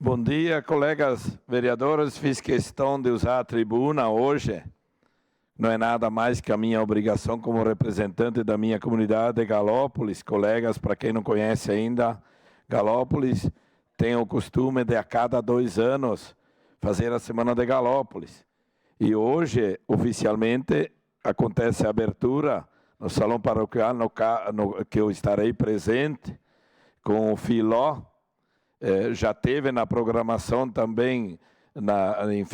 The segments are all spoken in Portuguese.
Bom dia, colegas vereadores. Fiz questão de usar a tribuna hoje. Não é nada mais que a minha obrigação como representante da minha comunidade de Galópolis. Colegas, para quem não conhece ainda, Galópolis tem o costume de a cada 2 anos fazer a Semana de Galópolis. E hoje, oficialmente, acontece a abertura no Salão Paroquial, que eu estarei presente com o Filó. Já teve na programação também,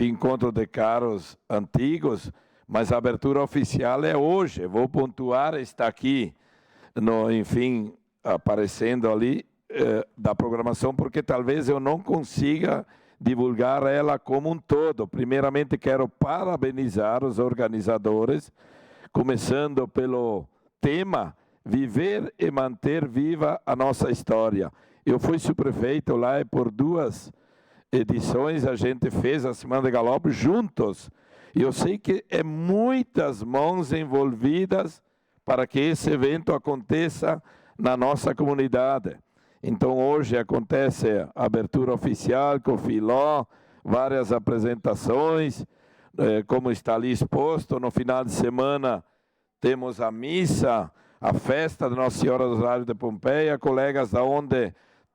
encontro de caros antigos, mas a abertura oficial é hoje. Vou pontuar, está aqui, aparecendo ali da programação, porque talvez eu não consiga divulgar ela como um todo. Primeiramente, quero parabenizar os organizadores, começando pelo tema Viver e Manter Viva a Nossa História. Eu fui subprefeito lá e por 2 edições a gente fez a Semana de Galópolis juntos. E eu sei que é muitas mãos envolvidas para que esse evento aconteça na nossa comunidade. Então hoje acontece a abertura oficial com o Filó, várias apresentações, como está ali exposto. No final de semana temos a missa, a festa de Nossa Senhora do Rosário de Pompeia, colegas da onde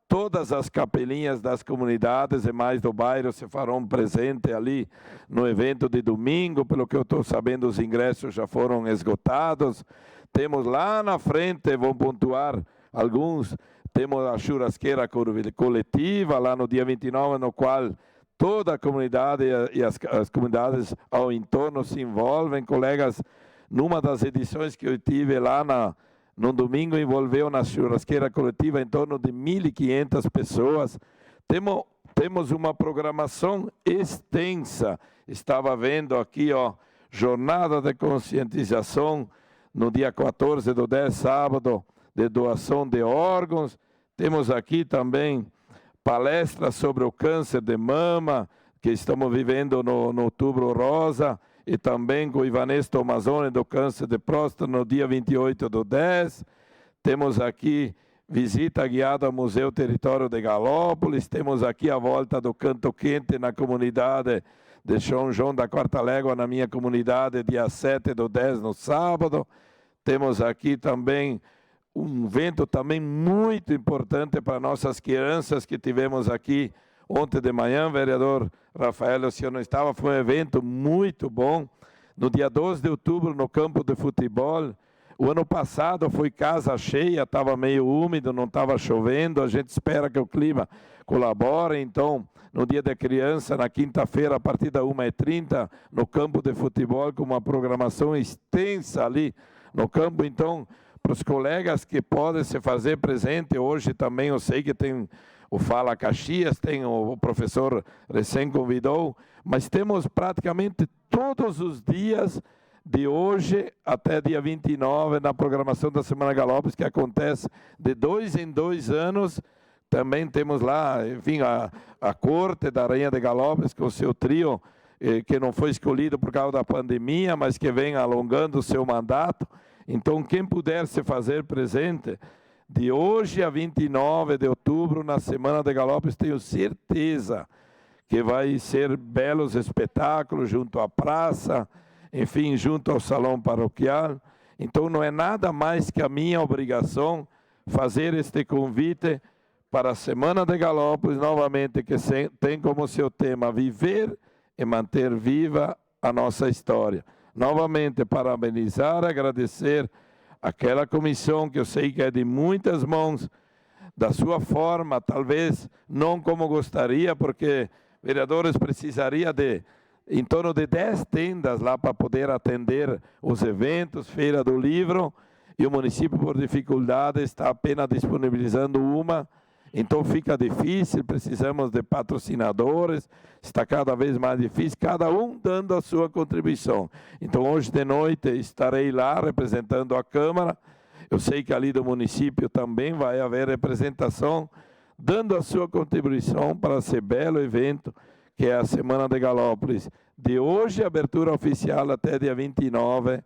todas as capelinhas das comunidades e mais do bairro se farão presente ali no evento de domingo. Pelo que eu estou sabendo, os ingressos já foram esgotados. Temos lá na frente, vou pontuar alguns, temos a churrasqueira coletiva lá no dia 29, no qual toda a comunidade e as comunidades ao entorno se envolvem. Colegas, numa das edições que eu tive lá no domingo, envolveu na churrasqueira coletiva em torno de 1.500 pessoas. Temos uma programação extensa. Estava vendo aqui, jornada de conscientização no dia 14 do 10, sábado, de doação de órgãos. Temos aqui também palestras sobre o câncer de mama, que estamos vivendo no Outubro Rosa, e também com o Ivanês Tomazoni do câncer de próstata no dia 28 do 10. Temos aqui visita guiada ao Museu Território de Galópolis. Temos aqui a volta do Canto Quente na comunidade de São João da Quarta Légua, na minha comunidade, dia 7 do 10, no sábado. Temos aqui também um evento também muito importante para nossas crianças que tivemos aqui ontem de manhã. Vereador Rafael, o senhor não estava, foi um evento muito bom. No dia 12 de outubro, no campo de futebol. O ano passado foi casa cheia, estava meio úmido, não estava chovendo. A gente espera que o clima colabore. Então, no dia da criança, na quinta-feira, a partir da 1h30, no campo de futebol, com uma programação extensa ali no campo. Então, para os colegas que podem se fazer presente, hoje também eu sei que tem o Fala Caxias, tem o professor recém convidou, mas temos praticamente todos os dias de hoje até dia 29 na programação da Semana Galópolis, que acontece de 2 em 2 anos. Também temos lá, enfim, a corte da Rainha de Galópolis com o seu trio, que não foi escolhido por causa da pandemia, mas que vem alongando o seu mandato. Então, quem puder se fazer presente, de hoje a 29 de outubro, na Semana de Galópolis, tenho certeza que vai ser belos espetáculos junto à praça, enfim, junto ao salão paroquial. Então, não é nada mais que a minha obrigação fazer este convite para a Semana de Galópolis, novamente, que tem como seu tema viver e manter viva a nossa história. Novamente, parabenizar, agradecer aquela comissão que eu sei que é de muitas mãos, da sua forma, talvez não como gostaria, porque vereadores precisaria de em torno de 10 tendas lá para poder atender os eventos, Feira do Livro, e o município, por dificuldade, está apenas disponibilizando uma. Então fica difícil, precisamos de patrocinadores, está cada vez mais difícil, cada um dando a sua contribuição. Então hoje de noite estarei lá representando a Câmara. Eu sei que ali do município também vai haver representação, dando a sua contribuição para esse belo evento, que é a Semana de Galópolis. De hoje, abertura oficial até dia 29,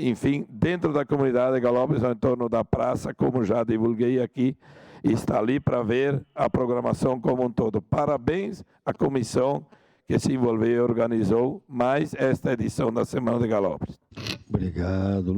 enfim, dentro da comunidade de Galópolis, em torno da praça, como já divulguei aqui, está ali para ver a programação como um todo. Parabéns à comissão que se envolveu e organizou mais esta edição da Semana de Galópolis. Obrigado,